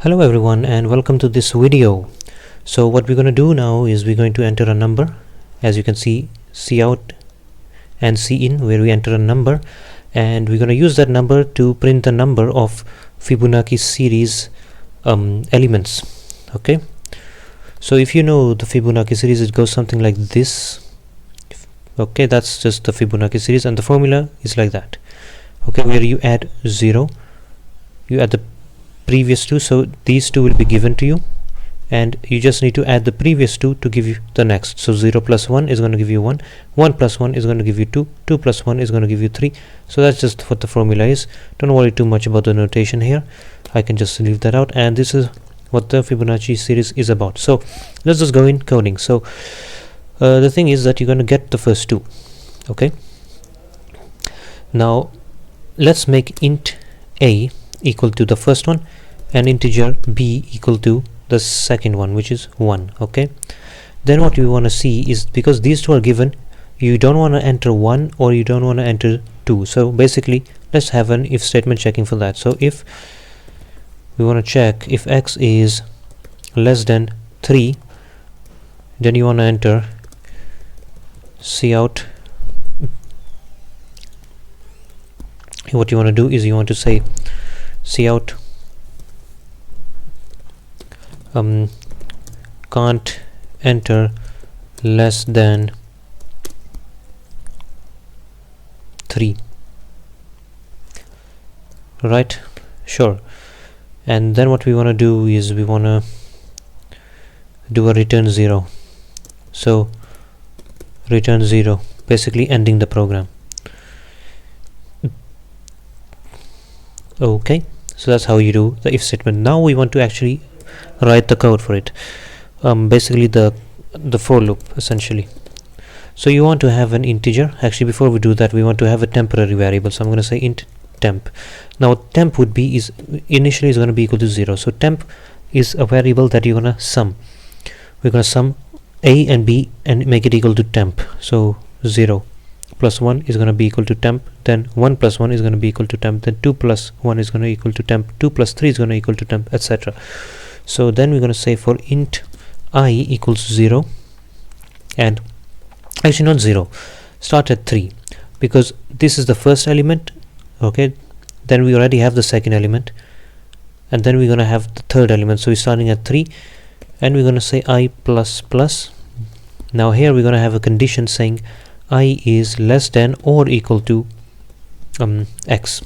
Hello everyone and welcome to this video. So what we're going to do now is we're going to enter a number. As you can see, Cout and Cin, where we enter a number, and we're going to use that number to print the number of Fibonacci series elements. Okay, so if you know the Fibonacci series, it goes something like this. Okay, that's just the Fibonacci series, and the formula is like that. Okay, where you add 0, you add the previous two, so these two will be given to you, and you just need to add the previous two to give you the next. So 0 plus 1 is going to give you 1, 1 plus 1 is going to give you 2, 2 plus 1 is going to give you 3. So that's just what the formula is. Don't worry too much about the notation here, I can just leave that out, and this is what the Fibonacci series is about. So let's just go in coding. So the thing is that you're going to get the first two. Okay, now let's make int a equal to the first one and integer b equal to the second one, which is 1. Okay, then what we want to see is, because these two are given, you don't want to enter 1 or you don't want to enter 2. So basically let's have an if statement checking for that. So if we want to check if x is less than 3, then you want to enter Cout. What you want to do is you want to say Cout can't enter less than 3, right? Sure. And then what we want to do is we want to do a return 0. So return 0, basically ending the program. Okay, so that's how you do the if statement. Now we want to actually write the code for it, basically the for loop essentially. So you want to have an integer. Actually, before we do that, we want to have a temporary variable. So I'm going to say int temp. Now temp would be is initially is going to be equal to 0. So temp is a variable that you're going to sum. We're going to sum a and b and make it equal to temp. So 0 plus 1 is going to be equal to temp, then 1 plus 1 is going to be equal to temp, then 2 plus 1 is going to equal to temp, 2 plus 3 is going to equal to temp, etc. So then we're going to say for int I equals 0, and actually not 0, start at 3, because this is the first element. Okay, then we already have the second element, and then we're going to have the third element. So we're starting at 3, and we're going to say I plus plus. Now here we're going to have a condition saying I is less than or equal to x.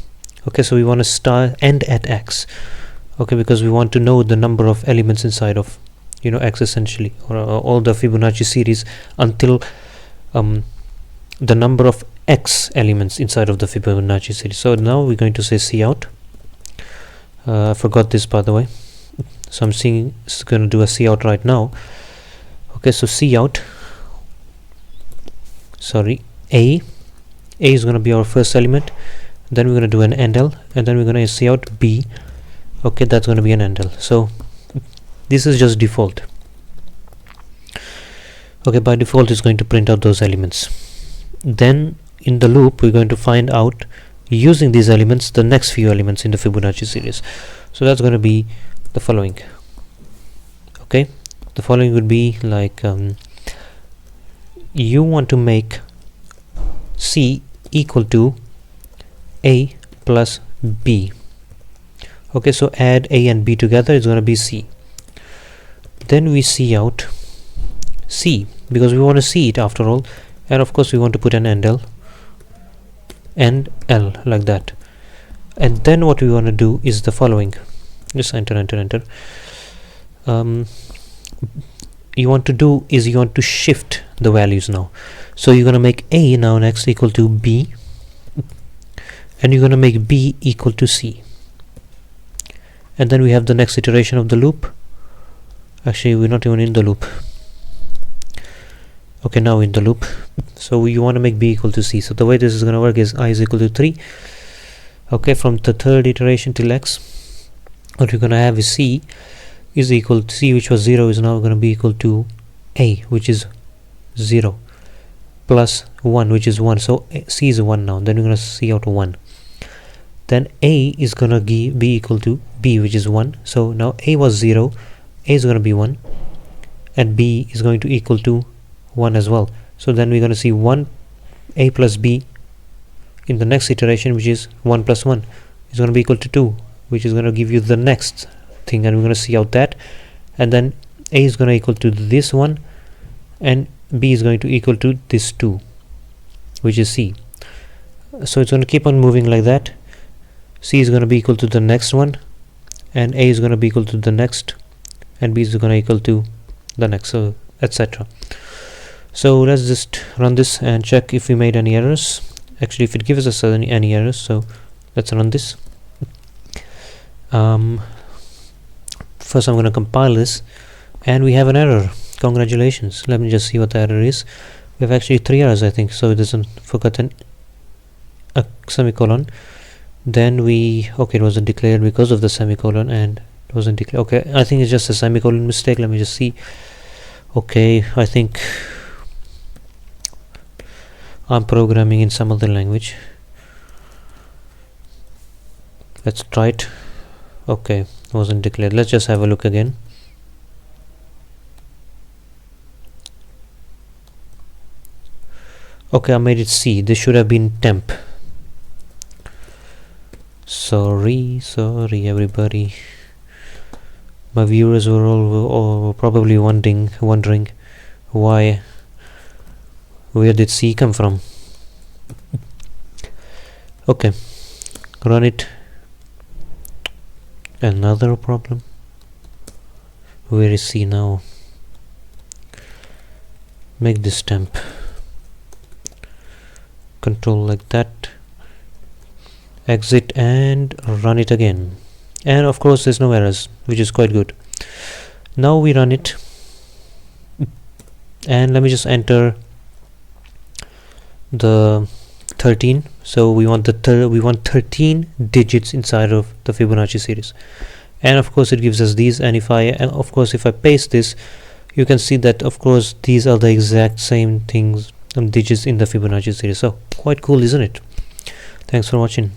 Okay, so we want to end at x. Okay, because we want to know the number of elements inside of x essentially, or all the Fibonacci series until the number of x elements inside of the Fibonacci series. So now we're going to say Cout. I forgot this, by the way, so I'm going to do a Cout right now. Okay, so Cout, sorry, a is going to be our first element, then we're going to do an endl, and then we're going to Cout b. Okay, that's going to be an endl. So this is just default. Okay, by default it's going to print out those elements. Then in the loop we're going to find out, using these elements, the next few elements in the Fibonacci series. So that's going to be the following. Okay, the following would be like you want to make C equal to A plus B. Okay, so add A and B together, it's going to be C. Then we Cout C, because we want to see it after all, and of course we want to put an endl and L like that. And then what we want to do is the following. Just enter. You want to shift the values now. So you're going to make A now next equal to B, and you're going to make B equal to C, and then we have the next iteration of the loop. Actually, we're not even in the loop. Okay, now in the loop. So you want to make B equal to C. So the way this is going to work is I is equal to 3. Okay, from the third iteration till x, what we're going to have is C is equal to C, which was 0, is now going to be equal to A, which is 0, plus 1, which is 1. So C is 1 now. Then we're going to Cout 1. then A is gonna be equal to B, which is 1. So now A was 0, A is gonna be 1, and B is going to equal to 1 as well. So then we're gonna see 1 A plus B in the next iteration, which is 1 plus 1 is going to be equal to 2, which is going to give you the next thing, and we're going to see out that, and then A is going to equal to this one, and B is going to equal to this 2, which is C. So it's going to keep on moving like that. C is going to be equal to the next one, and A is going to be equal to the next, and B is going to equal to the next, so etc. So let's just run this and check if we made any errors. Actually, if it gives us any errors, so let's run this. First I'm going to compile this, and we have an error. Congratulations. Let me just see what the error is. We have actually 3 errors, I think. So it doesn't forgotten a semicolon. Then okay, it wasn't declared because of the semicolon, and it wasn't declared. Okay, I think it's just a semicolon mistake. Let me just see. Okay, I think I'm programming in some other language. Let's try it. Okay, wasn't declared. Let's just have a look again. Okay, I made it C. This should have been temp. Sorry everybody. My viewers were all probably wondering where did C come from. Okay, run it. Another problem. Where is C now? Make this temp. Control like that. Exit and run it again. And of course there's no errors, which is quite good. Now we run it. And let me just enter the 13. So we want 13 digits inside of the Fibonacci series, and of course it gives us these. And if I paste this, you can see that of course these are the exact same things, digits in the Fibonacci series. So quite cool, isn't it? Thanks for watching.